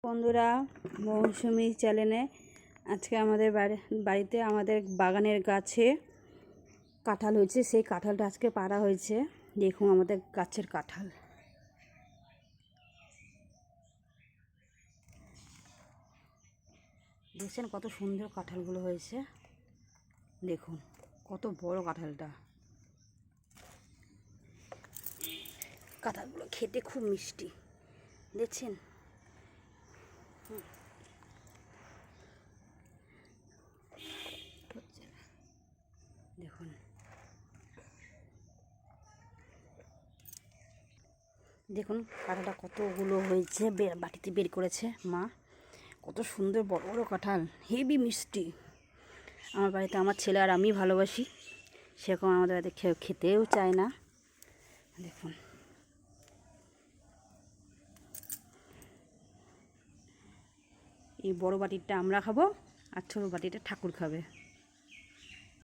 বন্ধুরা, মৌসুমি চ্যানেলে আজকে আমাদের বাড়িতে আমাদের বাগানের গাছে কাঁঠাল হয়েছে। সেই কাঁঠালটা আজকে পাড়া হয়েছে। দেখুন আমাদের গাছের কাঁঠাল। দেখছেন কত সুন্দর কাঁঠালগুলো হয়েছে। দেখুন কত বড় কাঁঠালটা। কাঁঠালগুলো খেতে খুব মিষ্টি, দেখছেন। দেখুন দেখুন কাঁঠালটা কতগুলো হয়েছে, বাটিতে বের করেছে মা। কত সুন্দর বড় বড় কাঁঠাল, হেভি মিষ্টি। আমার বাড়িতে আমার ছেলে আর আমি ভালোবাসি, সেরকম আমাদের বাড়িতে খেতেও চায় না। দেখুন এই বড় বাটিটা আমরা খাবো আর ছোটো বাটিটা ঠাকুর খাবে।